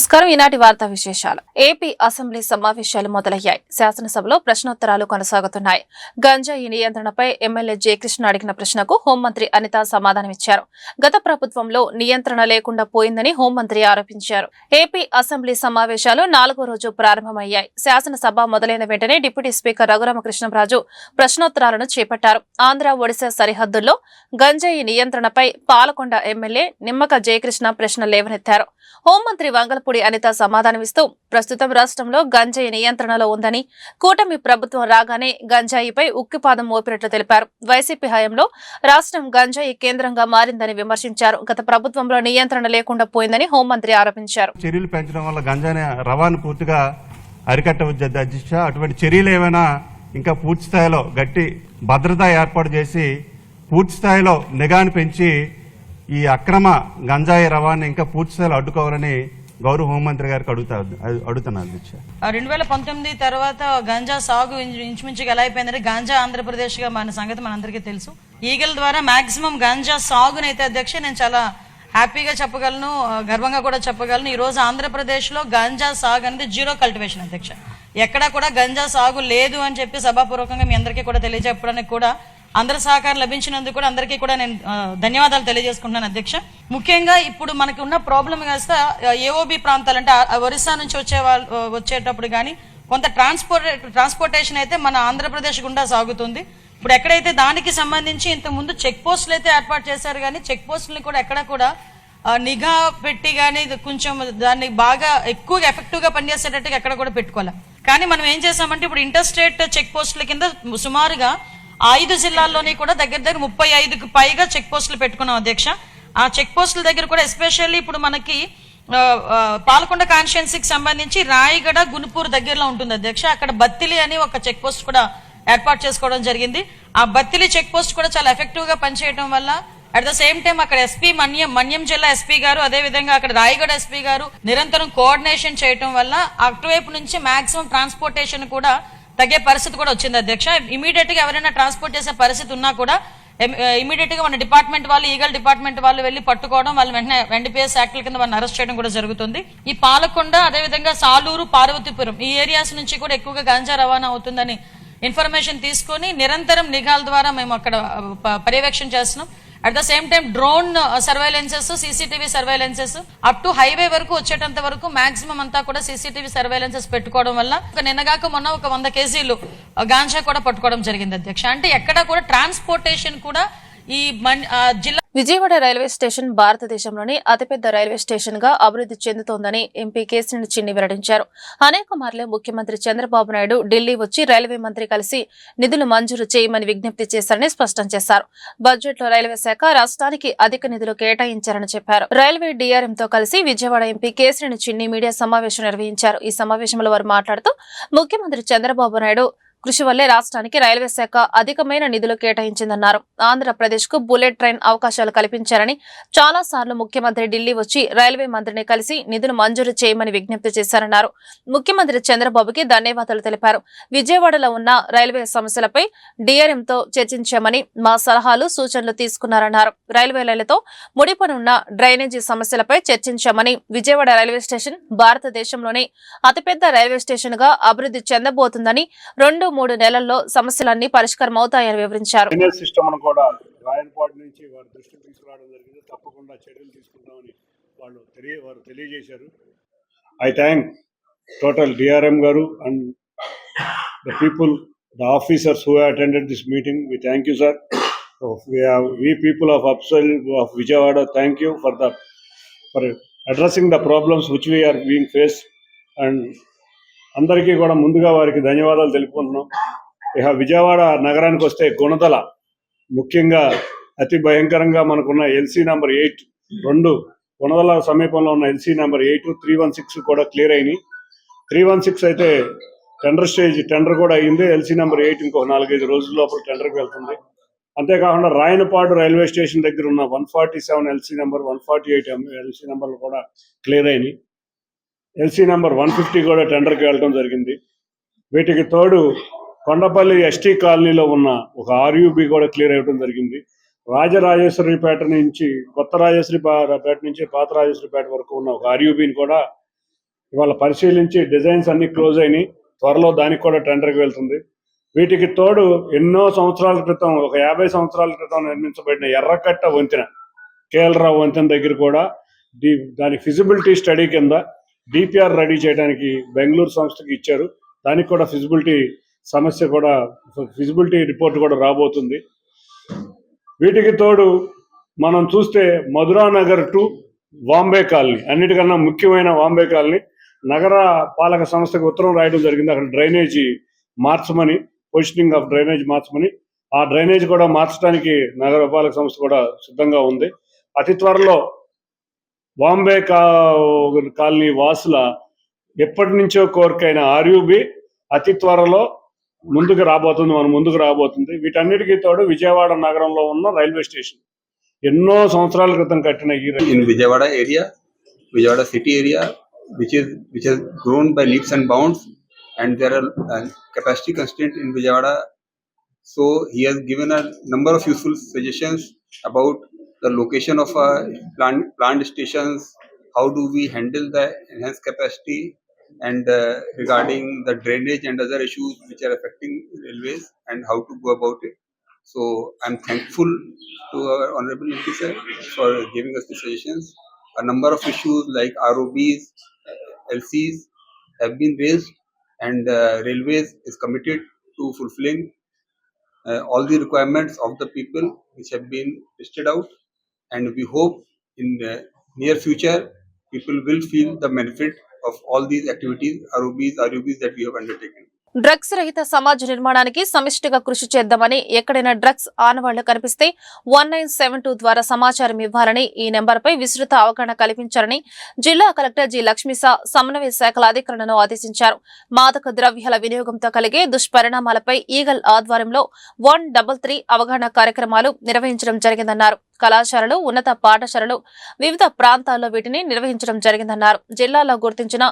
నమస్కారం. ఈనాటి వార్తా విశేషాలు. ఏపీ అసెంబ్లీ సమావేశాలు మొదలయ్యాయి. శాసనసభలో ప్రశ్నోత్తరాలు కొనసాగుతున్నాయి. గంజాయి నియంత్రణపై ఎమ్మెల్యే జయకృష్ణ అడిగిన ప్రశ్నకు హోంమంత్రి అనిత సమాధానమిచ్చారు. గత ప్రభుత్వంలో నియంత్రణ లేకుండా పోయిందని హోంమంత్రి ఆరోపించారు. ఏపీ అసెంబ్లీ సమావేశాలు 4వ రోజు ప్రారంభమయ్యాయి. శాసనసభ మొదలైన వెంటనే డిప్యూటీ స్పీకర్ రఘురామకృష్ణంరాజు ప్రశ్నోత్తరాలను చేపట్టారు. ఆంధ్ర ఒడిశా సరిహద్దుల్లో గంజాయి నియంత్రణపై పాలకొండ ఎమ్మెల్యే నిమ్మక జయకృష్ణ ప్రశ్న లేవనెత్తారు. హోంమంత్రి వంగలపూడి అనిత సమాధానమిస్తూ ప్రస్తుతం రాష్ట్రంలో గంజాయి నియంత్రణలో ఉందని, కూటమి ప్రభుత్వం రాగానే గంజాయిపై ఉక్కిపాదం మోపినట్లు తెలిపారు. వైసీపీ హయాంలో రాష్ట్రం గంజాయి కేంద్రంగా మారిందని విమర్శించారు. గత ప్రభుత్వంలో నియంత్రణ లేకుండా పోయిందని హోంమంత్రి ఆరోపించారు. చర్యలు పెంచడం వల్ల గంజాయి రవాణా పూర్తిగా అరికట్టవచ్చు అధ్యక్ష. అటువంటి చర్యలు ఏమైనా ఇంకా పూర్తి స్థాయిలో గట్టి భద్రత ఏర్పాటు చేసి పూర్తి స్థాయిలో నిఘాను పెంచి ఈ అక్రమ గంజాయి రవాణా ఇంకా పూర్తి స్థాయిలో అడ్డుకోవాలని గౌరవ హోంమంత్రి గారికి అడుగుతున్నారు అధ్యక్ష. 2019 తర్వాత గంజా సాగు ఇంచుమించుగా ఎలా అయిపోయిందంటే గంజా ఆంధ్రప్రదేశ్ గా మన సంగతి మనందరికీ తెలుసు. ఈగల ద్వారా మాక్సిమం గంజా సాగునైతే అధ్యక్ష నేను చాలా హ్యాపీగా చెప్పగలను, గర్వంగా కూడా చెప్పగలను. ఈ రోజు ఆంధ్రప్రదేశ్ లో గంజా సాగు అనేది జీరో కల్టివేషన్ అధ్యక్ష. ఎక్కడా కూడా గంజా సాగు లేదు అని చెప్పి సభాపూర్వకంగా మీ అందరికీ కూడా తెలియజెప్పడానికి కూడా అందరి సహకారం లభించినందుకు కూడా అందరికీ కూడా నేను ధన్యవాదాలు తెలియజేసుకుంటున్నాను అధ్యక్ష. ముఖ్యంగా ఇప్పుడు మనకి ఉన్న ప్రాబ్లం కాస్త ఏఓబి ప్రాంతాలు అంటే ఒరిస్సా నుంచి వచ్చేటప్పుడు కానీ కొంత ట్రాన్స్పోర్టేషన్ అయితే మన ఆంధ్రప్రదేశ్ గుండా సాగుతుంది. ఇప్పుడు ఎక్కడైతే దానికి సంబంధించి ఇంతకుముందు చెక్ పోస్టులు అయితే ఏర్పాటు చేశారు, కానీ చెక్ పోస్టులను కూడా ఎక్కడ కూడా నిఘా పెట్టి కానీ కొంచెం దాన్ని బాగా ఎక్కువగా ఎఫెక్టివ్ గా పనిచేసేటట్టుగా ఎక్కడ కూడా పెట్టుకోవాలి. కానీ మనం ఏం చేసామంటే ఇప్పుడు ఇంటర్ స్టేట్ చెక్ పోస్టుల కింద సుమారుగా 5 జిల్లాల్లోని కూడా దగ్గర 35కు పైగా చెక్ పోస్టులు పెట్టుకున్నాం అధ్యక్ష. ఆ చెక్ పోస్టుల దగ్గర కూడా ఎస్పెషల్లీ ఇప్పుడు మనకి పాలకొండ కాన్స్టిట్యుయెన్సీకి సంబంధించి రాయగడ గునుపూర్ దగ్గరలో ఉంటుంది అధ్యక్ష. అక్కడ బత్తిలి అని ఒక చెక్ పోస్ట్ కూడా ఏర్పాటు చేసుకోవడం జరిగింది. ఆ బత్తిలి చెక్ పోస్ట్ కూడా చాలా ఎఫెక్టివ్ గా పనిచేయడం వల్ల అట్ ద సేమ్ టైం అక్కడ ఎస్పీ మన్యం జిల్లా ఎస్పీ గారు, అదే విధంగా అక్కడ రాయగడ ఎస్పీ గారు నిరంతరం కోఆర్డినేషన్ చేయడం వల్ల అటువైపు నుంచి మాక్సిమం ట్రాన్స్పోర్టేషన్ కూడా తగ్గే పరిస్థితి కూడా వచ్చింది అధ్యక్ష. ఇమీడియట్ గా ఎవరైనా ట్రాన్స్పోర్ట్ చేసే పరిస్థితి ఉన్నా కూడా ఇమీడియట్ గా మన డిపార్ట్మెంట్ వాళ్ళు, ఈగల్ డిపార్ట్మెంట్ వాళ్ళు వెళ్లి పట్టుకోవడం, వాళ్ళు వెంటనే ఎన్డీపీఎస్ యాక్ట్ల కింద వాళ్ళని అరెస్ట్ చేయడం కూడా జరుగుతుంది. ఈ పాలకొండ, అదేవిధంగా సాలూరు, పార్వతీపురం ఈ ఏరియాస్ నుంచి కూడా ఎక్కువగా గాంజా రవాణా అవుతుందని ఇన్ఫర్మేషన్ తీసుకుని నిరంతరం నిఘాల ద్వారా మేము అక్కడ పర్యవేక్షణ చేస్తున్నాం. At the same time drone surveillances, CCTV surveillances up to highway వరకు వచ్చేటంత వరకు మాక్సిమం అంతా కూడా సీసీటీవీ సర్వైలెన్సెస్ పెట్టుకోవడం వల్ల నిన్నగాక మొన్న ఒక 100 కేజీలు గాంజా కూడా పట్టుకోవడం జరిగింది అధ్యక్ష. అంటే ఎక్కడ కూడా ట్రాన్స్పోర్టేషన్ కూడా ఈ జిల్లా విజయవాడ రైల్వే స్టేషన్ భారతదేశంలోని అతిపెద్ద రైల్వే స్టేషన్ గా అభివృద్ధి చెందుతోందని ఎంపీ కేశినేని చిన్ని వెల్లడించారు. అనేక మార్లు ముఖ్యమంత్రి చంద్రబాబు నాయుడు ఢిల్లీ వచ్చి రైల్వే మంత్రి కలిసి నిధులు మంజూరు చేయమని విజ్ఞప్తి చేశారని స్పష్టం చేశారు. బడ్జెట్ లో రైల్వే శాఖ రాష్ట్రానికి అధిక నిధులు కేటాయించారని చెప్పారు. రైల్వే డీఆర్ఎంతో కలిసి విజయవాడ ఎంపీ కేశినేని చిన్ని మీడియా సమావేశం నిర్వహించారు. ఈ సమావేశంలో వారు మాట్లాడుతూ ముఖ్యమంత్రి చంద్రబాబు నాయుడు కృషి వల్లే రాష్ట్రానికి రైల్వే శాఖ అధికమైన నిధులు కేటాయించిందన్నారు. ఆంధ్రప్రదేశ్ కు బుల్లెట్ ట్రైన్ అవకాశాలు కల్పించారని, చాలా సార్లు ముఖ్యమంత్రి ఢిల్లీ వచ్చి రైల్వే మంత్రిని కలిసి నిధులు మంజూరు చేయమని విజ్ఞప్తి చేశారన్నారు. ముఖ్యమంత్రి చంద్రబాబుకి ధన్యవాదాలు తెలిపారు. విజయవాడలో ఉన్న రైల్వే సమస్యలపై డీఆర్ఎంతో చర్చించామని, మా సలహాలు సూచనలు తీసుకున్నారన్నారు. రైల్వేలతో ముడిపనున్న డ్రైనేజీ సమస్యలపై చర్చించామని, విజయవాడ రైల్వే స్టేషన్ భారతదేశంలోనే అతిపెద్ద రైల్వే స్టేషన్ గా అభివృద్ధి చెందబోతుందని, 2-3 నెలల్లో సమస్యలన్నీ పరిష్కారం అవుతాయని వివరించారు. I thank total DRM garu and the people, the officers who have attended this meeting. We thank you, sir. So we people of Upsal of Vijayawada thank you for addressing the problems which we are being faced, and అందరికీ కూడా ముందుగా వారికి ధన్యవాదాలు తెలుపుకుంటున్నాం. ఇక విజయవాడ నగరానికి వస్తే గుణదల ముఖ్యంగా అతి భయంకరంగా మనకున్న ఎల్సీ నెంబర్ 8 2 గుణదల సమీపంలో ఉన్న ఎల్సీ నెంబర్ 8 316 కూడా క్లియర్ అయినాయి. 316 అయితే టెండర్ కూడా అయ్యింది. ఎల్సీ నెంబర్ 8 ఇంకో 4-5 రోజుల లోపల టెండర్కి వెళ్తుంది. అంతేకాకుండా రాయనపాడు రైల్వే స్టేషన్ దగ్గర ఉన్న 147 ఎల్సీ నెంబర్, 148 ఎల్సీ నెంబర్లు కూడా క్లియర్ అయినాయి. ఎల్సీ నెంబర్ 150 కూడా టెండర్కి వెళ్ళడం జరిగింది. వీటికి తోడు కొండపల్లి ఎస్టీ కాలనీలో ఉన్న ఒక ఆర్యూబీ కూడా క్లియర్ అవ్వడం జరిగింది. రాజరాజేశ్వరిపేట నుంచి కొత్త రాజేశ్వరిపేట నుంచి పాత రాజేశ్వరిపేట వరకు ఉన్న ఒక ఆర్యూబీని కూడా ఇవాళ పరిశీలించి డిజైన్స్ అన్ని క్లోజ్ అయినాయి. త్వరలో దానికి కూడా టెండర్కి వెళ్తుంది. వీటికి తోడు ఎన్నో సంవత్సరాల క్రితం, ఒక 50 సంవత్సరాల క్రితం నిర్మించబడిన ఎర్రకట్ట వంతెన, కేఎల్రావు వంతెన దగ్గర కూడా దాని ఫిజిబిలిటీ స్టడీ కింద డిపిఆర్ రెడీ చేయడానికి బెంగళూరు సంస్థకి ఇచ్చారు. దానికి కూడా ఫిజిబిలిటీ రిపోర్ట్ కూడా రాబోతుంది. వీటికి తోడు మనం చూస్తే మధురానగర్ టు వాంబే కాలనీ, అన్నిటికన్నా ముఖ్యమైన వాంబే కాలనీ, నగర పాలక సంస్థకు ఉత్తరం రాయడం జరిగింది. అక్కడ డ్రైనేజీ మార్చమని, పొజిషనింగ్ ఆఫ్ డ్రైనేజ్ మార్చమని. ఆ డ్రైనేజ్ కూడా మార్చడానికి నగర పాలక సంస్థ కూడా సిద్ధంగా ఉంది. అతి త్వరలో బాంబే కాలనీ వాసుల ఎప్పటి నుంచో కోరికైన ఆర్యూబీ అతి త్వరలో మన ముందుకు రాబోతుంది. వీటన్నిటికీ తోడు విజయవాడ నగరంలో ఉన్న రైల్వే స్టేషన్, ఎన్నో సంవత్సరాల క్రితం కట్టిన ఈ in Vijayawada area, Vijayawada city area, which has grown by leaps and bounds, and there are capacity constraint in Vijayawada. So he has given a number of useful suggestions about the location of planned stations, how do we handle the enhanced capacity, and regarding the drainage and other issues which are affecting railways, and how to go about it. So I'm thankful to our Honorable MP sir for giving us the suggestions. A number of issues like ROBs, LCs have been raised, and Railways is committed to fulfilling all the requirements of the people which have been listed out, and we hope in the near future people will feel the benefit of all these activities, ROBs that we have undertaken. Drugs రహిత సమాజ నిర్మాణానికి సమిష్టిగా కృషి చేద్దామని, ఎక్కడైనా drugs ఆనవాళ్లు కనిపిస్తే 1972 ద్వారా సమాచారం ఇవ్వాలని, ఈ నెంబర్పై విస్తృత అవగాహన కల్పించాలని జిల్లా కలెక్టర్ జి లక్ష్మీసా సమన్వయ శాఖల అధికారులను ఆదేశించారు. మాదక ద్రవ్యాల వినియోగంతో కలిగే దుష్పరిణామాలపై ఈగల్ ఆధ్వర్యంలో 133 అవగాహన కార్యక్రమాలు నిర్వహించడం జరిగిందన్నారు. కళాశాలలు, ఉన్నత పాఠశాలలు వివిధ ప్రాంతాల్లో వీటిని నిర్వహించడం జరిగిందన్నారు. జిల్లాలో గుర్తించిన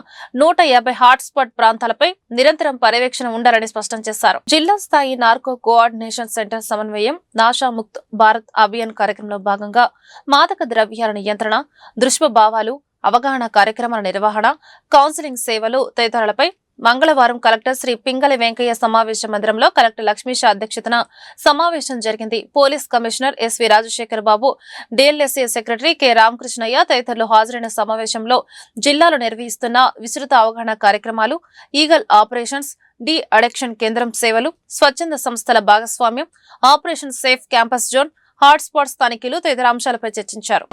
150 హాట్స్పాట్ ప్రాంతాలపై నిరంతరం పర్యవేక్షణ ఉండాలని స్పష్టం చేశారు. జిల్లా స్థాయి నార్కో కోఆర్డినేషన్ సెంటర్ సమన్వయం నాషా ముక్త్ భారత్ అభియాన్ కార్యక్రమంలో భాగంగా మాదక ద్రవ్యాల నియంత్రణ, దుష్ప్రభావాలు, అవగాహన కార్యక్రమాల నిర్వహణ, కౌన్సిలింగ్ సేవలు తదితరాలపై మంగళవారం కలెక్టర్ శ్రీ పింగళి వెంకయ్య సమావేశ మందిరంలో కలెక్టర్ లక్ష్మీషా అధ్యక్షతన సమావేశం జరిగింది. పోలీస్ కమిషనర్ ఎస్వి రాజశేఖర్ బాబు, డిఎల్ఎస్ఏ సెక్రటరీ కె రామకృష్ణయ్య తదితరులు హాజరైన సమావేశంలో జిల్లాలో నిర్వహిస్తున్న విస్తృత అవగాహన కార్యక్రమాలు, ఈగల్ ఆపరేషన్స్, డి అడిక్షన్ కేంద్రం సేవలు, స్వచ్ఛంద సంస్థల భాగస్వామ్యం, operation safe campus zone, hotspots తనిఖీలు తదితర అంశాలపై చర్చించారు.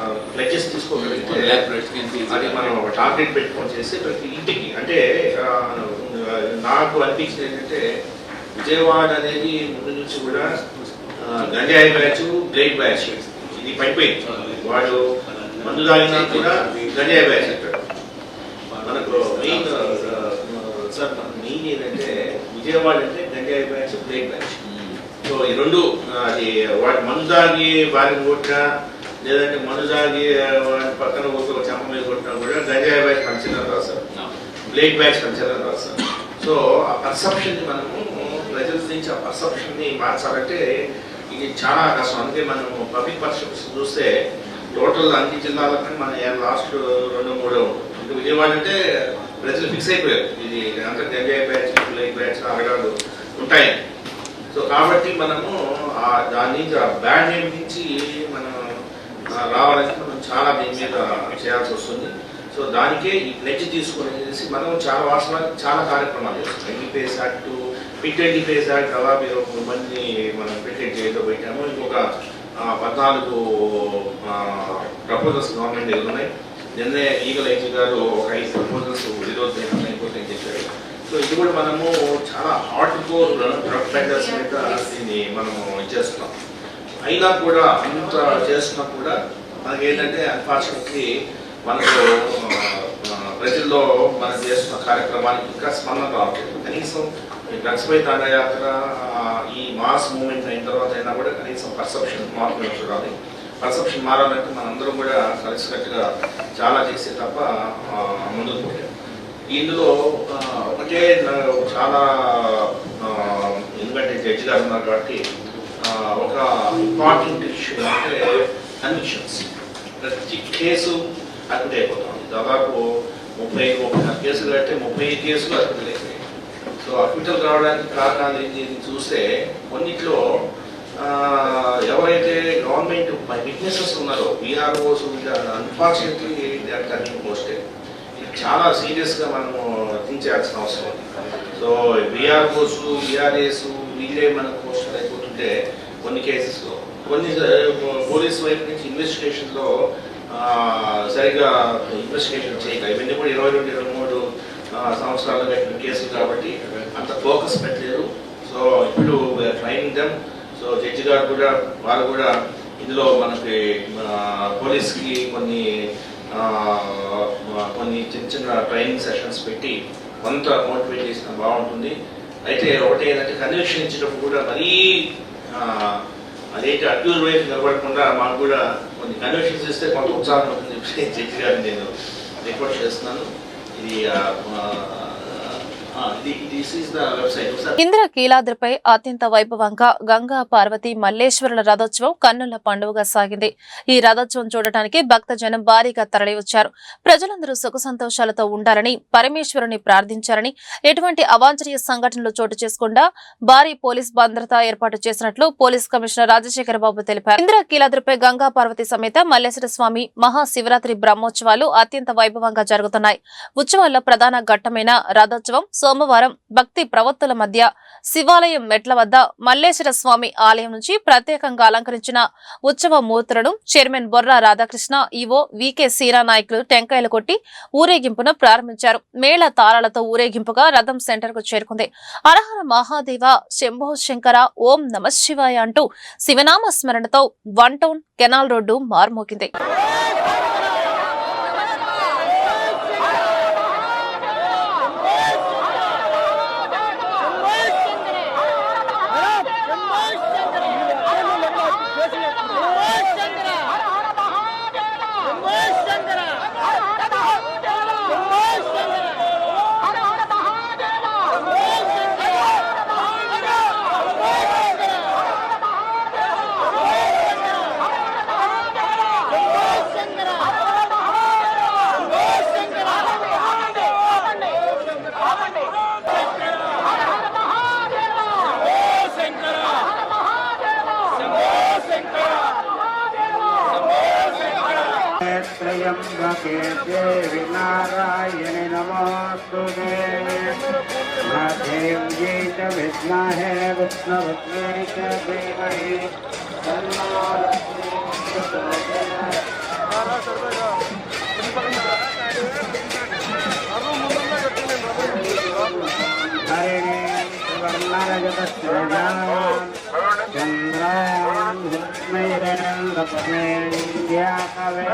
నాకు అనిపించింది ఏంటంటే విజయవాడ అనేది ముందు నుంచి కూడా గంజాయి బ్యాచ్, బ్లేడ్ బ్యాచ్ ఇది పడిపోయింది. వాడు మందు తాగినా కూడా గంజాయి బ్యాచ్ అంటాడు. మనకు మెయిన్ సార్ మెయిన్ ఏంటంటే విజయవాడ అంటే గంజాయి బ్యాచ్, బ్లేడ్ బ్యాచ్. సో ఈ రెండు, అది వాటి మందు తాగి వారిని కొట్టినా, లేదంటే మందు తాగి పక్కన కొట్టి ఒక చెంప మీద కొట్టినా కూడా గంజాయి బ్యాచ్ కన్సిడర్ రాస్తారు, బ్లేడ్ బ్యాచ్ కన్సిడర్ రాస్తారు. సో ఆ పర్సెప్షన్ ని మనము ప్రజల నుంచి ఆ పర్సెప్షన్ ని మార్చాలంటే ఇది చాలా కష్టం. అందుకే మనం పబ్లిక్ పర్సెప్షన్ చూస్తే టోటల్ అన్ని జిల్లాలకి మన లాస్ట్ 2-3 ఇంకా విజయవాడ అంటే ప్రజలు ఫిక్స్ అయిపోయారు, ఇది అంతా గంజాయి బ్యాచ్, బ్లేడ్ బ్యాచ్ అలగాడు ఉంటాయి. సో కాబట్టి మనము దాని నుంచి ఆ బ్యాడ్ నేమ్ నుంచి మనం రావాలంటే మనం చాలా దీని మీద చేయాల్సి వస్తుంది. సో దానికే ఈ ప్లెడ్జ్ తీసుకునేసి మనం చాలా వాస్తవానికి చాలా కార్యక్రమాలు చేస్తాం. NDPS act, PIT NDPS act అలా మీరు 3 మంది మనం పెట్టేట్ చేయడం పెట్టాము. ఇంకొక 14 ప్రపోజల్స్ గవర్నమెంట్ దగ్గర ఉన్నాయి. నిన్నే ఈగల్ ఐజీ గారు ఒక 5 ప్రపోజల్స్ ఈరోజు అయిపోతాయని చెప్పారు. సో ఇది కూడా మనము చాలా హార్డ్ కోర్ డ్రగ్ పెండర్స్ మీద దీన్ని మనము చేస్తున్నాం. అయినా కూడా అంత చేస్తున్నా కూడా మనకి ఏంటంటే అన్ఫార్చునేట్లీ మనకు ప్రజల్లో మనం చేస్తున్న కార్యక్రమానికి ఇంకా స్పందన రావట్లేదు. కనీసం ఈ డ్రగ్స్ పై దండయాత్ర ఈ మాస్ మూవ్మెంట్ అయిన తర్వాత అయినా కూడా కనీసం పర్సెప్షన్ మార్పు చూడాలి. పర్సెప్షన్ మారాలంటే మనందరం కూడా కలిసికట్టుగా చాలా చేసే తప్ప ముందుకు పోయాం. ఇందులో ఒకటే చాలా ఎందుకంటే జడ్జి గారు ఉన్నారు కాబట్టి ఒక ఇంపార్టెంట్ ఇష్యూ అంటే కన్విక్షన్స్. ప్రతి కేసు అడ్మిట్ అయిపోతుంది. దాదాపు 36 కేసులు కడితే 30 కేసులు అక్విటల్ అయిపోయాయి. సో అక్విటల్ రావడానికి కారణాలు ఏంటి చూస్తే కొన్నిట్లో ఎవరైతే గవర్నమెంట్ విట్నెసెస్ ఉన్నారో VROs unfortunately they are turning posted. ఇది చాలా సీరియస్గా మనము థింక్ చేయాల్సిన అవసరం ఉంది. సో విఆర్ఓస్ విఆర్ఏస్ వీళ్ళే మనకు పోస్టెడ్ అయిపోతుంటే కొన్ని కేసెస్లో కొన్ని పోలీస్ వైపు నుంచి ఇన్వెస్టిగేషన్లో సరిగ్గా ఇన్వెస్టిగేషన్ చేయక ఇవన్నీ కూడా 22-23 సంవత్సరాలు కట్టిన కేసులు కాబట్టి అంత ఫోకస్ పెట్టలేదు. సో ఇప్పుడు ట్రైనింగ్ దెమ్. సో జడ్జి గారు కూడా వాళ్ళు కూడా ఇందులో మనకి పోలీస్కి కొన్ని చిన్న చిన్న ట్రైనింగ్ సెషన్స్ పెట్టి కొంత మోటివేట్ చేసిన బాగుంటుంది. అయితే ఒకటి ఏంటంటే కన్విక్షన్ ఇచ్చినప్పుడు కూడా మరీ అదేంటి అడ్యూర్ వైపు నిలబడకుండా మాకు కూడా కొన్ని కన్విక్షన్స్ ఇస్తే కొంత ఉత్సాహం ఉంటుంది. జడ్జి గారిని నేను రిక్వెస్ట్ చేస్తున్నాను. ఇంద్రకీలాద్రిపై అత్యంత వైభవంగా గంగా పార్వతి మల్లేశ్వరుల రథోత్సవం కన్నుల పండుగగా సాగింది. ఈ రథోత్సవం చూడటానికి భక్తజనం భారీగా తరలివచ్చారు. ప్రజలందరూ సుఖ సంతోషాలతో ఉండాలని పరమేశ్వరుని ప్రార్థించారని, ఎటువంటి అవాంఛనీయ సంఘటనలు చోటు చేసుకుండా భారీ పోలీస్ భద్రత ఏర్పాటు చేసినట్లు పోలీస్ కమిషనర్ రాజశేఖర బాబు తెలిపారు. ఇంద్రకీలాద్రిపై గంగా పార్వతి సమేత మల్లేశ్వర స్వామి మహాశివరాత్రి బ్రహ్మోత్సవాలు అత్యంత వైభవంగా జరుగుతున్నాయి. ఉత్సవాల్లో ప్రధాన ఘట్టమైన రథోత్సవం సోమవారం భక్తి ప్రవత్తుల మధ్య శివాలయం మెట్ల వద్ద మల్లేశ్వర స్వామి ఆలయం నుంచి ప్రత్యేకంగా అలంకరించిన ఉత్సవ మూర్తులను chairman Borra Radhakrishna, EO VK సీరా నాయకులు టెంకాయలు కొట్టి ఊరేగింపును ప్రారంభించారు. మేళ తాళాలతో ఊరేగింపుగా రథం సెంటర్ కు చేరుకుంది. హరహర మహాదేవ, శంభో శంకర, ఓం నమః శివాయ అంటూ శివనామ స్మరణతో 1 టౌన్ కెనాల్ రోడ్డు మార్మోగింది. नारायण नमोस्तुते देव्यै च विद्महे विष्णुपत्न्यै च धीमहि तन्नो हरिणीं सुवर्णरजतस्रजाम् चन्द्रां हुस्मैरनन्दपमेन्द्याकवे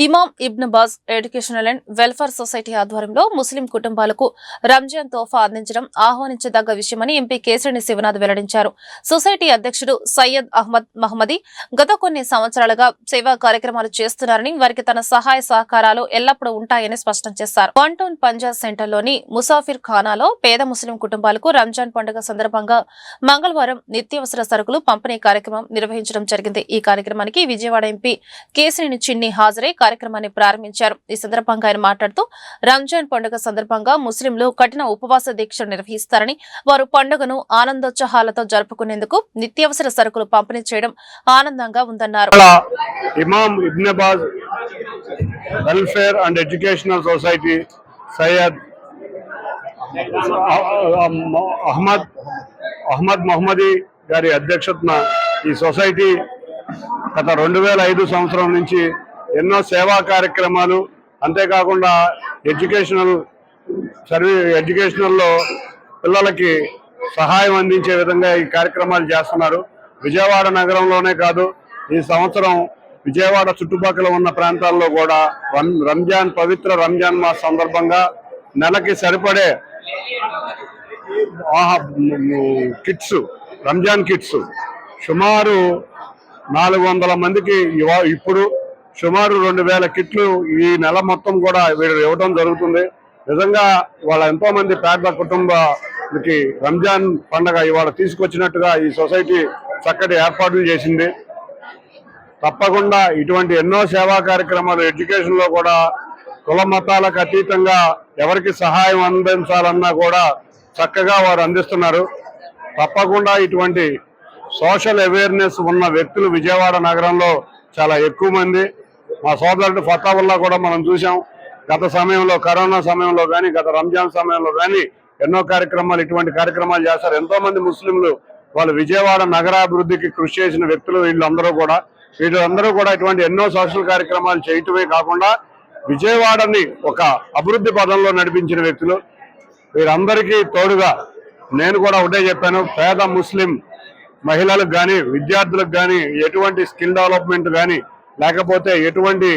Imam Ibn Baz educational and welfare society ఆధ్వర్యంలో ముస్లిం కుటుంబాలకు రంజాన్ తోఫా అందించడం ఆహ్వానించదగ్గ విషయమని ఎంపీ కేశినేని శివనాథ్ వెల్లడించారు. సొసైటీ అధ్యక్షుడు సయ్యద్ అహ్మద్ మహమ్మదీ గత కొన్ని సంవత్సరాలుగా సేవా కార్యక్రమాలు చేస్తున్నారని, వారికి తన సహాయ సహకారాలు ఎల్లప్పుడూ ఉంటాయని స్పష్టం చేశారు. 1 టౌన్ పంజాబ్ సెంటర్లోని ముసాఫిర్ ఖానాలో పేద ముస్లిం కుటుంబాలకు రంజాన్ పండుగ సందర్భంగా మంగళవారం నిత్యావసర సరుకులు పంపిణీ కార్యక్రమం నిర్వహించడం జరిగింది. ఈ కార్యక్రమానికి విజయవాడ ఎంపీ కేశినేని చిన్ని హాజరై కార్యక్రమాన్ని ప్రారంభించారు. ఈ సందర్భంగా ఆయన మాట్లాడుతూ రంజాన్ పండుగ సందర్భంగా ముస్లింలు కఠిన ఉపవాస దీక్షలు నిర్వహిస్తారని, వారు పండుగను ఆనందోత్సాహాలతో జరుపుకునేందుకు నిత్యావసర సరుకులు పంపిణీ చేయడం ఆనందంగా ఉందన్నారు. Imam Ibn Baz welfare and educational society Syed Ahmed Mohammadi గారి అధ్యక్షతన ఈ సొసైటీ గత 2005 సంవత్సరం నుంచి ఎన్నో సేవా కార్యక్రమాలు, అంతేకాకుండా ఎడ్యుకేషనల్లో పిల్లలకి సహాయం అందించే విధంగా ఈ కార్యక్రమాలు చేస్తున్నారు. విజయవాడ నగరంలోనే కాదు, ఈ సంవత్సరం విజయవాడ చుట్టుపక్కల ఉన్న ప్రాంతాల్లో కూడా పవిత్ర రంజాన్ మాస సందర్భంగా నెలకి సరిపడే కిట్స్, రంజాన్ కిట్స్ సుమారు 400 మందికి ఇప్పుడు సుమారు 2000 కిట్లు ఈ నెల మొత్తం కూడా వీళ్ళు ఇవ్వడం జరుగుతుంది. నిజంగా వాళ్ళ ఎంతో మంది పేద కుటుంబ రంజాన్ పండగ ఇవాళ తీసుకొచ్చినట్టుగా ఈ సొసైటీ చక్కటి ఏర్పాట్లు చేసింది. తప్పకుండా ఇటువంటి ఎన్నో సేవా కార్యక్రమాలు ఎడ్యుకేషన్ లో కూడా కుల మతాలకు అతీతంగా ఎవరికి సహాయం అందించాలన్నా కూడా చక్కగా వారు అందిస్తున్నారు. తప్పకుండా ఇటువంటి సోషల్ అవేర్నెస్ ఉన్న వ్యక్తులు విజయవాడ నగరంలో చాలా ఎక్కువ మంది. మా సోదరుడు ఫతావుల్లా కూడా మనం చూసాం. గత సమయంలో కరోనా సమయంలో కానీ గత రంజాన్ సమయంలో కానీ ఎన్నో కార్యక్రమాలు ఇటువంటి కార్యక్రమాలు చేస్తారు. ఎంతో మంది ముస్లింలు వాళ్ళు విజయవాడ నగరాభివృద్ధికి కృషి చేసిన వ్యక్తులు వీళ్ళందరూ కూడా ఇటువంటి ఎన్నో సోషల్ కార్యక్రమాలు చేయటమే కాకుండా విజయవాడని ఒక అభివృద్ధి పదంలో నడిపించిన వ్యక్తులు. వీరందరికీ తోడుగా నేను కూడా ఒకటే చెప్పాను, పేద ముస్లిం మహిళలకు కానీ విద్యార్థులకు కానీ ఎటువంటి స్కిల్ డెవలప్మెంట్ కానీ లేకపోతే ఎటువంటి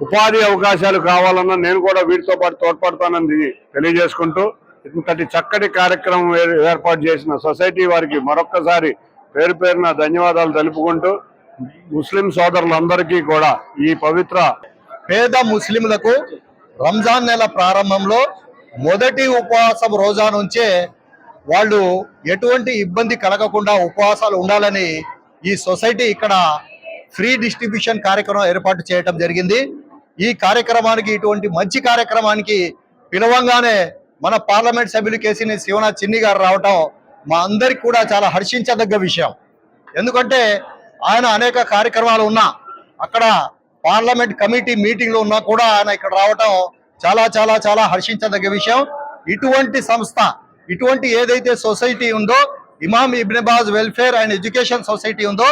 ఉపాధి అవకాశాలు కావాలన్నా నేను కూడా వీటితో పాటు తోడ్పడతానని తెలియజేసుకుంటూ ఇంతటి చక్కటి కార్యక్రమం ఏర్పాటు చేసిన సొసైటీ వారికి మరొక్కసారి పేరు పేరున ధన్యవాదాలు తెలుపుకుంటూ ముస్లిం సోదరులందరికీ కూడా ఈ పవిత్ర పేద ముస్లింలకు రంజాన్ నెల ప్రారంభంలో మొదటి ఉపవాసం రోజా నుంచే వాళ్ళు ఎటువంటి ఇబ్బంది కలగకుండా ఉపవాసాలు ఉండాలని ఈ సొసైటీ ఇక్కడ ఫ్రీ డిస్ట్రిబ్యూషన్ కార్యక్రమం ఏర్పాటు చేయడం జరిగింది. ఈ కార్యక్రమానికి ఇటువంటి మంచి కార్యక్రమానికి పిలవంగానే మన పార్లమెంట్ సభ్యులు కేసీని శివనాథ్ చిన్ని గారు రావటం మా అందరికి కూడా చాలా హర్షించదగ్గ విషయం. ఎందుకంటే ఆయన అనేక కార్యక్రమాలు ఉన్నా అక్కడ పార్లమెంట్ కమిటీ మీటింగ్లో ఉన్నా కూడా ఆయన ఇక్కడ రావటం చాలా చాలా చాలా హర్షించదగ్గ విషయం. ఇటువంటి సంస్థ ఇటువంటి ఏదైతే సొసైటీ ఉందో Imam Ibn Baz welfare and education society ఉందో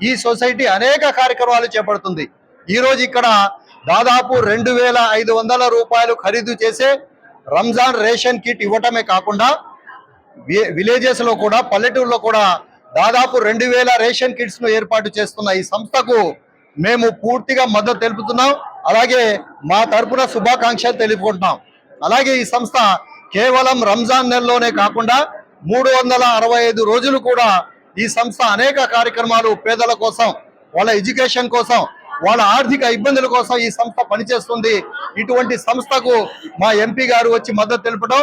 ఈ సొసైటీ అనేక కార్యక్రమాలు చేపడుతుంది. ఈ రోజు ఇక్కడ దాదాపు 2,500 రూపాయలు ఖరీదు చేసే రంజాన్ రేషన్ కిట్ ఇవ్వటమే కాకుండా విలేజెస్ లో కూడా పల్లెటూరులో కూడా దాదాపు 2,000 రేషన్ కిట్స్ ను ఏర్పాటు చేస్తున్న ఈ సంస్థకు మేము పూర్తిగా మద్దతు తెలుపుతున్నాం. అలాగే మా తరపున శుభాకాంక్షలు తెలుపుకుంటున్నాం. అలాగే ఈ సంస్థ కేవలం రంజాన్ నెలలోనే కాకుండా 365 రోజులు కూడా ఈ సంస్థ అనేక కార్యక్రమాలు పేదల కోసం, వాళ్ళ ఎడ్యుకేషన్ కోసం, వాళ్ళ ఆర్థిక ఇబ్బందుల కోసం ఈ సంస్థ పనిచేస్తుంది. ఇటువంటి సంస్థకు మా ఎంపీ గారు వచ్చి మద్దతు తెలపడం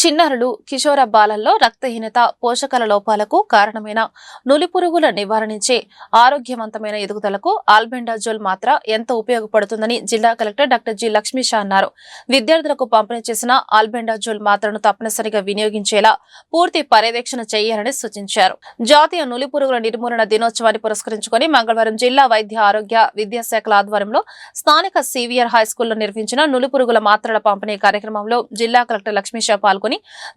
చిన్నారులు కిషోర బాలల్లో రక్తహీనత పోషకాల లోపాలకు కారణమైన నులిపురుగుల నివారణించే ఆరోగ్యవంతమైన ఎదుగుదలకు ఆల్బెండాజోల్ మాత్ర ఎంతో ఉపయోగపడుతుందని జిల్లా కలెక్టర్ డాక్టర్ జి లక్ష్మీష అన్నారు. విద్యార్థులకు పంపిణీ చేసిన ఆల్బెండాజోల్ మాత్రను తప్పనిసరిగా వినియోగించేలా పూర్తి పర్యవేక్షణ చేయాలని సూచించారు. జాతీయ నులిపురుగుల నిర్మూలన దినోత్సవాన్ని పురస్కరించుకుని మంగళవారం జిల్లా వైద్య ఆరోగ్య విద్యాశాఖల ఆధ్వర్యంలో స్థానిక సివిఆర్ హైస్కూల్లో నిర్వహించిన నులిపురుగుల మాత్రల పంపిణీ కార్యక్రమంలో జిల్లా కలెక్టర్ లక్ష్మీష పాల్గొని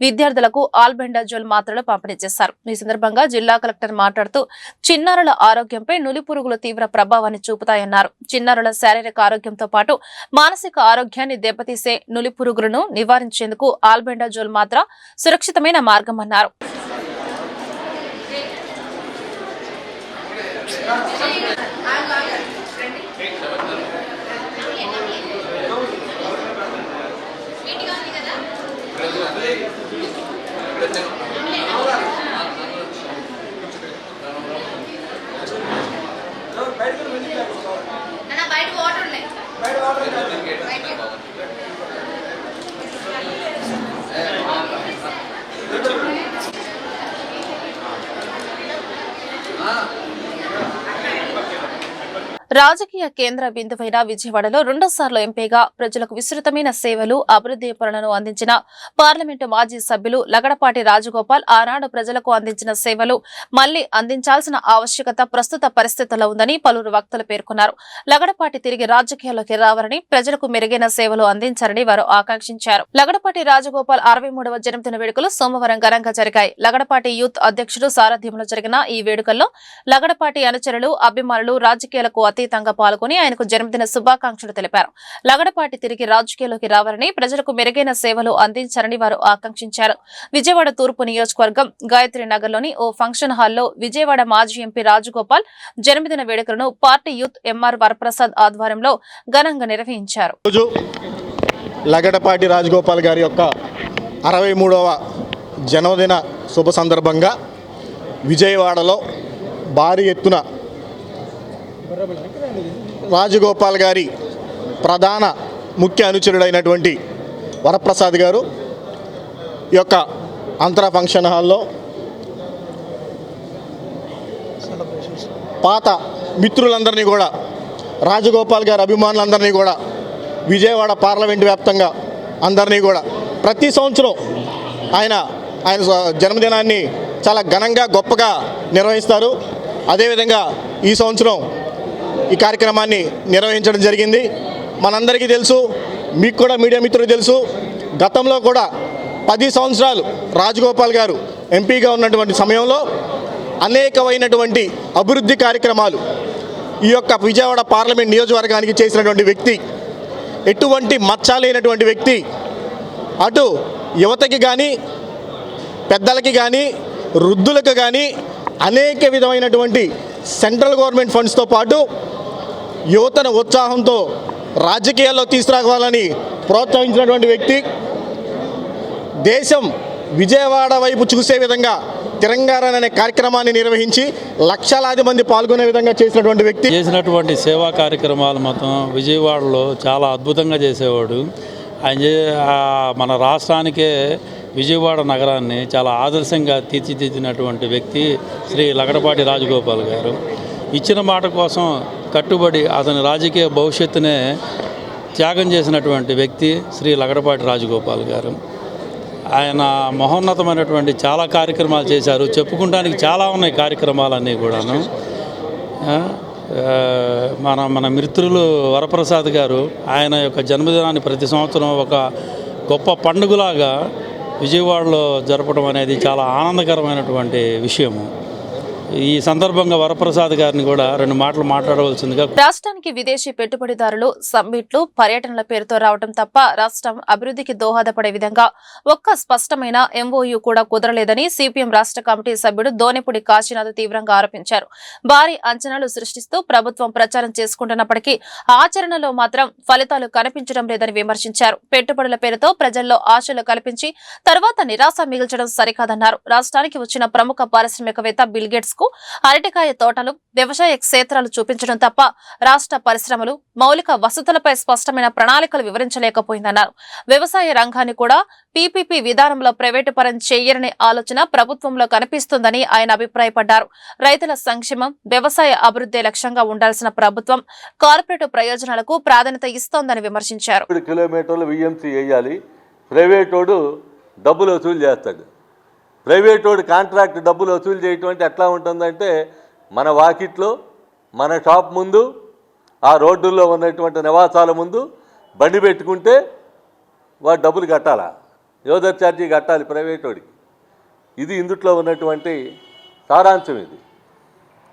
విద్యార్థులకు ఆల్బెండాజోల్ మాత్రలు పంపిణీ చేశారు. ఈ సందర్భంగా జిల్లా కలెక్టర్ మాట్లాడుతూ చిన్నారుల ఆరోగ్యంపై నులిపురుగులు తీవ్ర ప్రభావాన్ని చూపుతాయన్నారు. చిన్నారుల శారీరక ఆరోగ్యంతో పాటు మానసిక ఆరోగ్యాన్ని దెబ్బతీసే నులిపురుగులను నివారించేందుకు ఆల్బెండాజోల్ మాత్ర సురక్షితమైన మార్గమన్నారు. రాజకీయ కేంద్ర బిందువైన విజయవాడలో రెండోసార్లు ఎంపీగా ప్రజలకు విస్తృతమైన సేవలు అభివృద్ధి పనులను అందించిన పార్లమెంటు మాజీ సభ్యులు లగడపాటి రాజగోపాల్ ఆనాడు ప్రజలకు అందించిన సేవలు మళ్లీ అందించాల్సిన ఆవశ్యకత ప్రస్తుత పరిస్థితుల్లో ఉందని పలువురు వక్తలు పేర్కొన్నారు. లగడపాటి తిరిగి రాజకీయాల్లోకి రావాలని ప్రజలకు మెరుగైన సేవలు అందించారని వారు ఆకాంక్షించారు. లగడపాటి రాజగోపాల్ 63వ జన్మదిన వేడుకలు సోమవారం ఘనంగా జరిగాయి. లగడపాటి యూత్ అధ్యక్షుడు సారథ్యంలో జరిగిన ఈ వేడుకల్లో లగడపాటి అనుచరులు అభిమానులు రాజకీయాలకు అతీతంగా పాల్గొని ఆయనకు జన్మదిన శుభాకాంక్షలు తెలిపారు. లగడపాటి తిరిగి రాజకీయాల్లోకి రావాలని ప్రజలకు మెరుగైన సేవలు అందించారని వారు ఆకాంక్షించారు. విజయవాడ తూర్పు నియోజకవర్గం గాయత్రి నగర్లోని ఓ ఫంక్షన్ హాల్లో విజయవాడ మాజీ ఎంపీ రాజగోపాల్ జన్మదిన వేడుకలను పార్టీ యూత్ ఎంఆర్ వరప్రసాద్ ఆధ్వర్యంలో ఘనంగా నిర్వహించారు. లగడపాటి రాజగోపాల్ గారి యొక్క 63వ జన్మదిన శుభ సందర్భంగా విజయవాడలో భారీ ఎత్తున రాజగోపాల్ గారి ప్రధాన ముఖ్య అనుచరుడైనటువంటి వరప్రసాద్ గారు ఈ యొక్క అంతర ఫంక్షన్ హాల్లో పాత మిత్రులందరినీ కూడా, రాజగోపాల్ గారి అభిమానులందరినీ కూడా, విజయవాడ పార్లమెంటు వ్యాప్తంగా అందరినీ కూడా ప్రతి సంవత్సరం ఆయన జన్మదినాన్ని చాలా ఘనంగా గొప్పగా నిర్వహిస్తారు. అదేవిధంగా ఈ సంవత్సరం ఈ కార్యక్రమాన్ని నిర్వహించడం జరిగింది. మనందరికీ తెలుసు, మీకు కూడా మీడియా మిత్రులకు తెలుసు, గతంలో కూడా 10 సంవత్సరాలు రాజగోపాల్ గారు ఎంపీగా ఉన్నటువంటి సమయంలో అనేకమైనటువంటి అభివృద్ధి కార్యక్రమాలు ఈ యొక్క విజయవాడ పార్లమెంట్ నియోజకవర్గానికి చేసినటువంటి వ్యక్తి, ఎటువంటి మచ్చ లేనటువంటి వ్యక్తి. అటు యువతకి కానీ, పెద్దలకి కానీ, వృద్ధులకు కానీ అనేక విధమైనటువంటి సెంట్రల్ గవర్నమెంట్ ఫండ్స్తో పాటు యువతను ఉత్సాహంతో రాజకీయాల్లో తీసుకురావాలని ప్రోత్సహించినటువంటి వ్యక్తి. దేశం విజయవాడ వైపు చూసే విధంగా తెలంగాణ అనే కార్యక్రమాన్ని నిర్వహించి లక్షలాది మంది పాల్గొనే విధంగా చేసినటువంటి వ్యక్తి. చేసినటువంటి సేవా కార్యక్రమాలు మొత్తం విజయవాడలో చాలా అద్భుతంగా చేసేవాడు. ఆయన మన రాష్ట్రానికే విజయవాడ నగరాన్ని చాలా ఆదర్శంగా తీర్చిదిద్దినటువంటి వ్యక్తి శ్రీ లగడపాటి రాజగోపాల్ గారు. ఇచ్చిన మాట కోసం కట్టుబడి అతని రాజకీయ భవిష్యత్తునే త్యాగం చేసినటువంటి వ్యక్తి శ్రీ లగడపాటి రాజగోపాల్ గారు. ఆయన మహోన్నతమైనటువంటి చాలా కార్యక్రమాలు చేశారు. చెప్పుకోవడానికి చాలా ఉన్నాయి కార్యక్రమాలన్నీ కూడాను. మన మిత్రులు వరప్రసాద్ గారు ఆయన యొక్క జన్మదినాన్ని ప్రతి సంవత్సరం ఒక గొప్ప పండుగలాగా విజయవాడలో జరపడం అనేది చాలా ఆనందకరమైనటువంటి విషయము. ఈ సందర్భంగా వరప్రసాద్ గారిని కూడా 2 మాటలు మాట్లాడవలసిందిగా. రాష్ట్రానికి విదేశీ పెట్టుబడిదారులు సమ్మిట్లు, పర్యటనల పేరుతో రావడం తప్ప రాష్ట్రం అభివృద్ధికి దోహదపడే విధంగా ఒక్క స్పష్టమైన ఎంఓయూ కూడా కుదరలేదని సిపిఎం రాష్ట్ర కమిటీ సభ్యుడు దోనెపూడి కాశీనాథ్ తీవ్రంగా ఆరోపించారు. భారీ అంచనాలు సృష్టిస్తూ ప్రభుత్వం ప్రచారం చేసుకుంటున్నప్పటికీ ఆచరణలో మాత్రం ఫలితాలు కనిపించడం లేదని విమర్శించారు. పెట్టుబడుల పేరుతో ప్రజల్లో ఆశలు కల్పించి తర్వాత నిరాశ మిగిల్చడం సరికాదన్నారు. రాష్ట్రానికి వచ్చిన ప్రముఖ పారిశ్రామికవేత్త బిల్ గేట్స్ అరటికాయ తోటలు, వ్యవసాయ క్షేత్రాలు చూపించడం తప్ప రాష్ట్ర పరిశ్రమలు, మౌలిక వసతులపై స్పష్టమైన ప్రణాళికలు వివరించలేకపోయిందన్నారు. వ్యవసాయ రంగాన్ని కూడా పీపీపీ విధానంలో ప్రైవేటు పరం చేయరనే ఆలోచన ప్రభుత్వంలో కనిపిస్తుందని ఆయన అభిప్రాయపడ్డారు. రైతుల సంక్షేమం, వ్యవసాయ అభివృద్ధి లక్ష్యంగా ఉండాల్సిన ప్రభుత్వం కార్పొరేట్ ప్రయోజనాలకు ప్రాధాన్యత ఇస్తోందని విమర్శించారు. కిలోమీటర్లు విఎంసీ వేయాలి, ప్రైవేటోడు డబ్బులు వసూలు చేస్తాడు. ప్రైవేటోడు కాంట్రాక్ట్ డబ్బులు వసూలు చేయటం అంటే ఎట్లా ఉంటుందంటే, మన వాకిట్లో, మన షాప్ ముందు, ఆ రోడ్డుల్లో ఉన్నటువంటి నివాసాల ముందు బండి పెట్టుకుంటే వాడు డబ్బులు కట్టాలా, యోధర్ ఛార్జీ కట్టాలి ప్రైవేటోడికి. ఇది ఇందుట్లో ఉన్నటువంటి సారాంశం. ఇది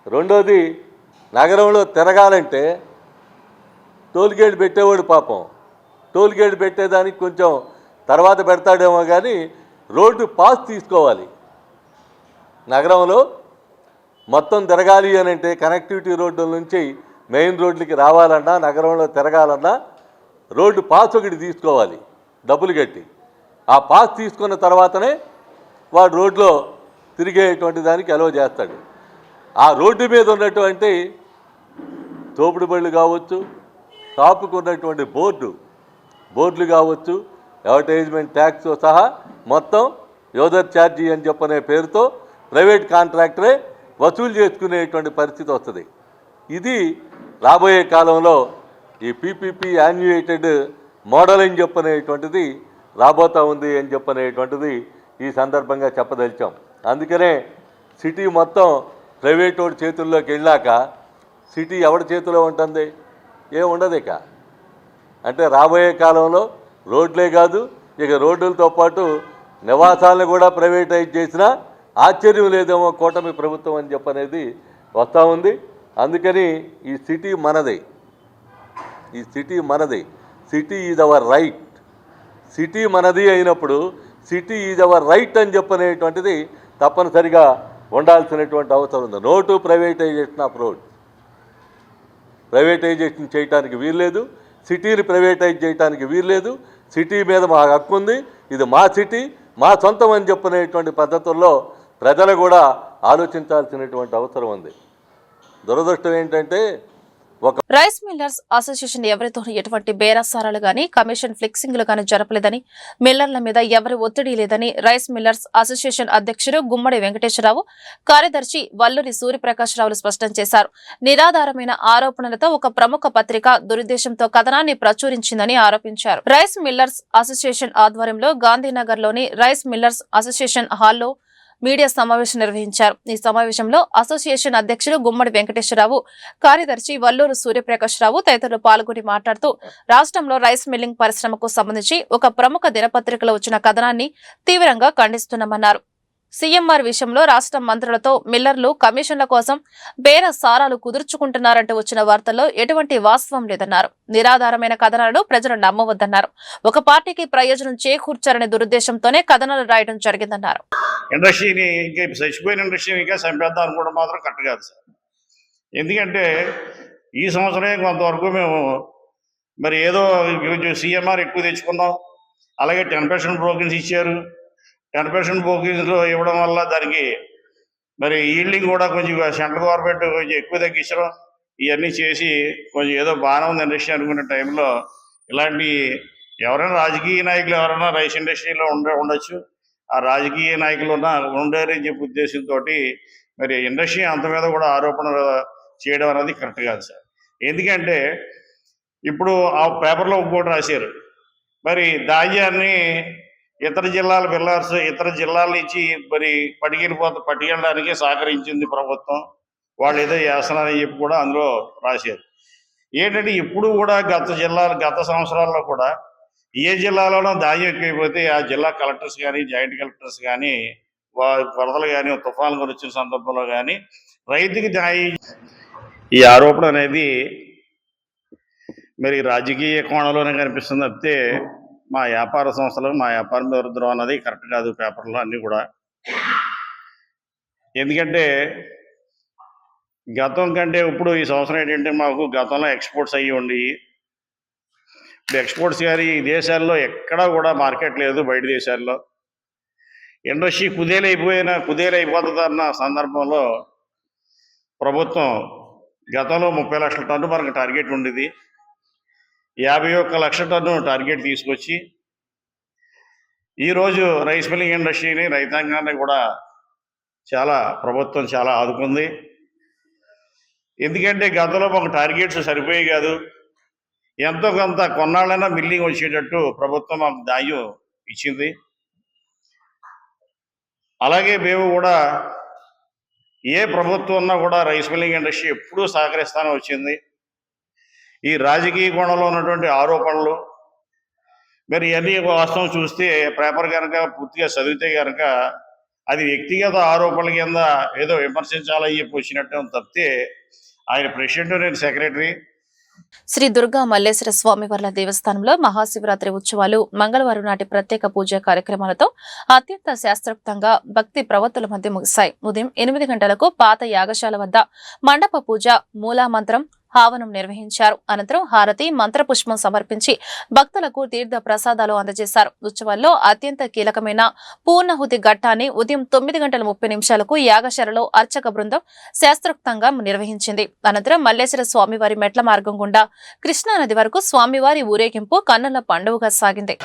రెండోది, నగరంలో తిరగాలంటే టోల్గేట్ పెట్టేవాడు పాపం టోల్గేట్ పెట్టేదానికి కొంచెం తర్వాత పెడతాడేమో కానీ రోడ్డు పాస్ తీసుకోవాలి. నగరంలో మొత్తం తిరగాలి అని అంటే కనెక్టివిటీ రోడ్డుల నుంచి మెయిన్ రోడ్లకి రావాలన్నా, నగరంలో తిరగాలన్నా రోడ్డు పాస్ ఒకటి తీసుకోవాలి డబ్బులు కట్టి. ఆ పాస్ తీసుకున్న తర్వాతనే వాడు రోడ్లో తిరిగేటువంటి దానికి అలౌ చేస్తాడు. ఆ రోడ్డు మీద ఉన్నటువంటి తోపుడు బళ్ళు కావచ్చు, షాపుకు ఉన్నటువంటి బోర్డులు కావచ్చు, అడ్వర్టైజ్మెంట్ ట్యాక్స్ సహా మొత్తం యోధర్ ఛార్జీ అని చెప్పనే పేరుతో ప్రైవేట్ కాంట్రాక్టరే వసూలు చేసుకునేటువంటి పరిస్థితి వస్తుంది. ఇది రాబోయే కాలంలో ఈ పీపీపీ యాన్యుయేటెడ్ మోడల్ అని చెప్పనేటువంటిది రాబోతూ ఉంది అని చెప్పనేటువంటిది ఈ సందర్భంగా చెప్పదలిచాం. అందుకనే సిటీ మొత్తం ప్రైవేట్ వాడి చేతుల్లోకి వెళ్ళాక సిటీ ఎవరి చేతిలో ఉంటుంది? ఏముండదు ఇక. అంటే రాబోయే కాలంలో రోడ్లే కాదు, ఇక రోడ్లతో పాటు నివాసాలను కూడా ప్రైవేటైజ్ చేసినా ఆశ్చర్యం లేదేమో కూటమి ప్రభుత్వం అని చెప్పనేది వస్తూ ఉంది. అందుకని ఈ సిటీ మనదే, city is our right. City మనది అయినప్పుడు సిటీ ఈజ్ అవర్ రైట్ అని చెప్పనేటువంటిది తప్పనిసరిగా ఉండాల్సినటువంటి అవసరం ఉంది. No to privatization of road. Privatization చేయడానికి వీల్లేదు, సిటీని ప్రైవేటైజ్ చేయడానికి వీల్లేదు. సిటీ మీద మా హక్కు ఉంది, ఇది మా సిటీ, మా సొంతం అని చెప్పనేటువంటి పద్ధతుల్లో ప్రజలు కూడా ఆలోచించాల్సినటువంటి అవసరం ఉంది. దురదృష్టం ఏంటంటే రైస్ మిల్లర్స్ అసోసియేషన్ ఎవరితోనూ ఎటువంటి బేరసారాలు గాని కమిషన్ ఫ్లెక్సింగ్లు గాని జరపలేదని, మిల్లర్ల మీద ఎవరి ఒత్తిడి లేదని రైస్ మిల్లర్స్ అసోసియేషన్ అధ్యక్షుడు గుమ్మడి వెంకటేశ్వరరావు, కార్యదర్శి వల్లూరి సూర్యప్రకాశ్రావులు స్పష్టం చేశారు. నిరాధారమైన ఆరోపణలతో ఒక ప్రముఖ పత్రిక దురుద్దేశంతో కథనాన్ని ప్రచురించిందని ఆరోపించారు. రైస్ మిల్లర్స్ అసోసియేషన్ ఆధ్వర్యంలో గాంధీనగర్లోని రైస్ మిల్లర్స్ అసోసియేషన్ హాల్లో మీడియా సమావేశం నిర్వహించారు. ఈ సమావేశంలో అసోసియేషన్ అధ్యక్షుడు గుమ్మడి వెంకటేశ్వరరావు, కార్యదర్శి వల్లూరు సూర్యప్రకాశ్రావు తదితరులు పాల్గొని మాట్లాడుతూ, రాష్ట్రంలో రైస్ మిల్లింగ్ పరిశ్రమకు సంబంధించి ఒక ప్రముఖ దినపత్రికలో వచ్చిన కథనాన్ని తీవ్రంగా ఖండిస్తున్నామన్నారు. సీఎంఆర్ విషయంలో రాష్ట్ర మంత్రులతో మిల్లర్లు కమిషన్ల కోసం బేరసారాలు కుదుర్చుకుంటున్నారంటూ వచ్చిన వార్తల్లో ఎటువంటి వాస్తవం లేదన్నారు. నిరాధారమైన కథనాలను ప్రజలు నమ్మవద్దన్నారు. ఒక పార్టీకి ప్రయోజనం చేకూర్చారనే దురుద్దేశంతోనే కథనాలు రాయడం జరిగిందన్నారు. ఇండస్ట్రీని ఇంకా చచ్చిపోయిన ఇండస్ట్రీని ఇంకా చంపేద్దాం అనుకోవడం మాత్రం కరెక్ట్ కాదు సార్. ఎందుకంటే ఈ సంవత్సరమే కొంతవరకు మేము మరి ఏదో కొంచెం సీఎంఆర్ ఎక్కువ తెచ్చుకున్నాం, అలాగే 10% బ్రోకింగ్స్ ఇచ్చారు. 10% బ్రోకింగ్స్లో ఇవ్వడం వల్ల దానికి మరి ఈల్డింగ్ కూడా కొంచెం సెంట్రల్ గవర్నమెంట్ కొంచెం ఎక్కువ తగ్గించడం, ఇవన్నీ చేసి కొంచెం ఏదో బాగానే ఉంది ఇండస్ట్రీ అనుకునే టైంలో ఇలాంటి ఎవరైనా రాజకీయ నాయకులు ఎవరైనా రైస్ ఇండస్ట్రీలో ఉండొచ్చు, ఆ రాజకీయ నాయకులు ఉండారని చెప్పే ఉద్దేశంతో మరి ఇండస్ట్రీ అంత మీద కూడా ఆరోపణలు చేయడం అనేది కరెక్ట్ కాదు సార్. ఎందుకంటే ఇప్పుడు ఆ పేపర్లో ఇంకోటి రాశారు, మరి ధాన్యాన్ని ఇతర జిల్లాల బిల్లార్స్ ఇతర జిల్లాల నుంచి మరి పట్టుకెళ్ళడానికి సహకరించింది ప్రభుత్వం, వాళ్ళు ఏదో చేస్తున్నారని చెప్పి కూడా అందులో రాశారు. ఏంటంటే ఇప్పుడు కూడా గత సంవత్సరాల్లో కూడా ఏ జిల్లాలోనో ధాన్యం ఎక్కువైపోతే ఆ జిల్లా కలెక్టర్స్ కానీ జాయింట్ కలెక్టర్స్ కానీ వరదలు కానీ తుఫాన్లు కొని వచ్చిన సందర్భంలో కానీ రైతుకి ఈ ఆరోపణ అనేది మరి రాజకీయ కోణంలోనే కనిపిస్తుంది తప్పితే మా వ్యాపార సంస్థలు మా వ్యాపారం దొరుకుతాం అన్నది కరెక్ట్ కాదు. పేపర్లో అన్నీ కూడా ఎందుకంటే గతం కంటే ఇప్పుడు ఈ సంవత్సరం ఏంటంటే మాకు గతంలో ఎక్స్పోర్ట్స్ అయ్యి ఉండి ఇప్పుడు ఎక్స్పోర్ట్స్ కానీ ఈ దేశాల్లో ఎక్కడా కూడా మార్కెట్ లేదు. బయట దేశాల్లో ఇండస్ట్రీ కుదేలైపోతుందన్న సందర్భంలో ప్రభుత్వం గతంలో 30 లక్షల టన్ను మనకు టార్గెట్ ఉండేది, 51 లక్షల టన్ను టార్గెట్ తీసుకొచ్చి ఈరోజు రైస్ మిల్లింగ్ ఇండస్ట్రీని రైతాంగాన్ని కూడా ప్రభుత్వం చాలా ఆదుకుంది. ఎందుకంటే గతంలో మాకు టార్గెట్స్ సరిపోయి కాదు, ఎంతో కొంత కొన్నాళ్ళైనా మిల్లింగ్ వచ్చేటట్టు ప్రభుత్వం మాకు ధాన్యం ఇచ్చింది. అలాగే మేము కూడా ఏ ప్రభుత్వం ఉన్నా కూడా రైస్ మిల్లింగ్ ఇండస్ట్రీ ఎప్పుడూ సహకరిస్తానే వచ్చింది. ఈ రాజకీయ కోణంలో ఉన్నటువంటి ఆరోపణలు మరి ఇవన్నీ వాస్తవం చూస్తే పేపర్ కనుక పూర్తిగా చదివితే కనుక అది వ్యక్తిగత ఆరోపణల కింద ఏదో విమర్శించాలని చెప్పి వచ్చినట్టు తప్పితే ఆయన ప్రెసిడెంట్, నేను సెక్రటరీ. శ్రీ దుర్గా మల్లేశ్వర స్వామివార్ల దేవస్థానంలో మహాశివరాత్రి ఉత్సవాలు మంగళవారం నాటి ప్రత్యేక పూజా కార్యక్రమాలతో అత్యంత శాస్త్రోక్తంగా భక్తి ప్రవత్తుల మధ్య ముగిశాయి. ఉదయం 8 గంటలకు పాత యాగశాల వద్ద మండప పూజ, మూలామంత్రం, హావనం నిర్వహించారు. అనంతరం హారతి, మంత్రపుష్పం సమర్పించి భక్తులకు తీర్థ ప్రసాదాలు అందజేశారు. ఉత్సవాల్లో అత్యంత కీలకమైన పూర్ణాహుతి ఘట్టాన్ని ఉదయం 9:30 యాగశాలలో అర్చక బృందం శాస్త్రోక్తంగా నిర్వహించింది. అనంతరం మల్లేశ్వర స్వామివారి మెట్ల మార్గం గుండా కృష్ణానది వరకు స్వామివారి ఊరేగింపు కన్నుల పండుగగా సాగింది.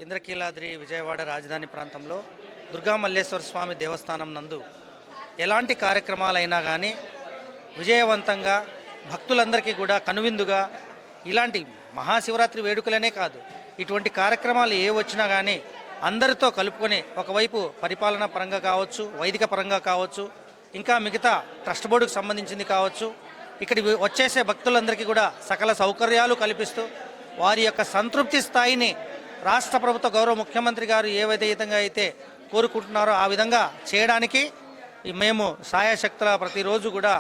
ఇంద్రకీలాద్రి విజయవాడ రాజధాని ప్రాంతంలో దుర్గా మల్లేశ్వర స్వామి దేవస్థానం నందు ఎలాంటి కార్యక్రమాలైనా కానీ విజయవంతంగా భక్తులందరికీ కూడా కనువిందుగా ఇలాంటి మహాశివరాత్రి వేడుకలనే కాదు, ఇటువంటి కార్యక్రమాలు ఏ వచ్చినా కానీ అందరితో కలుపుకొని ఒకవైపు పరిపాలనా పరంగా కావచ్చు, వైదిక పరంగా కావచ్చు, ఇంకా మిగతా ట్రస్ట్ బోర్డుకు సంబంధించింది కావచ్చు, ఇక్కడి వచ్చేసే భక్తులందరికీ కూడా సకల సౌకర్యాలు కల్పిస్తూ వారి యొక్క సంతృప్తి స్థాయిని రాష్ట్ర ప్రభుత్వ గౌరవ ముఖ్యమంత్రి గారు ఏ విధంగా అయితే కోరుకుంటున్నారో ఆ విధంగా చేయడానికి మేము సాయశక్తుల ప్రతిరోజు కూడా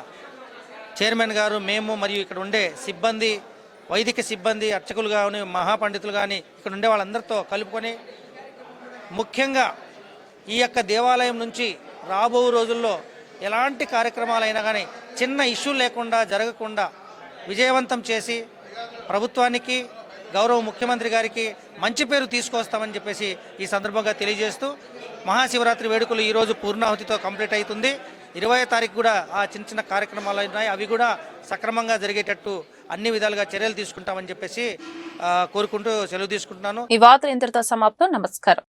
చైర్మన్ గారు, మేము మరియు ఇక్కడ ఉండే సిబ్బంది, వైదిక సిబ్బంది, అర్చకులు కానీ, మహాపండితులు కానీ ఇక్కడ ఉండే వాళ్ళందరితో కలుపుకొని ముఖ్యంగా ఈ యొక్క దేవాలయం నుంచి రాబో రోజుల్లో ఎలాంటి కార్యక్రమాలైనా కానీ చిన్న ఇష్యూ లేకుండా జరగకుండా విజయవంతం చేసి ప్రభుత్వానికి, గౌరవ ముఖ్యమంత్రి గారికి మంచి పేరు తీసుకొస్తామని చెప్పేసి ఈ సందర్భంగా తెలియజేస్తూ మహాశివరాత్రి వేడుకలు ఈరోజు పూర్ణాహుతితో కంప్లీట్ అవుతుంది. 20వ తారీఖు కూడా ఆ చిన్న చిన్న కార్యక్రమాలు ఉన్నాయి, అవి కూడా సక్రమంగా జరిగేటట్టు అన్ని విధాలుగా చర్యలు తీసుకుంటామని చెప్పేసి కోరుకుంటూ సెలవు తీసుకుంటున్నాను. ఈ వార్తలు ఇంతటితో సమాప్తం. నమస్కారం.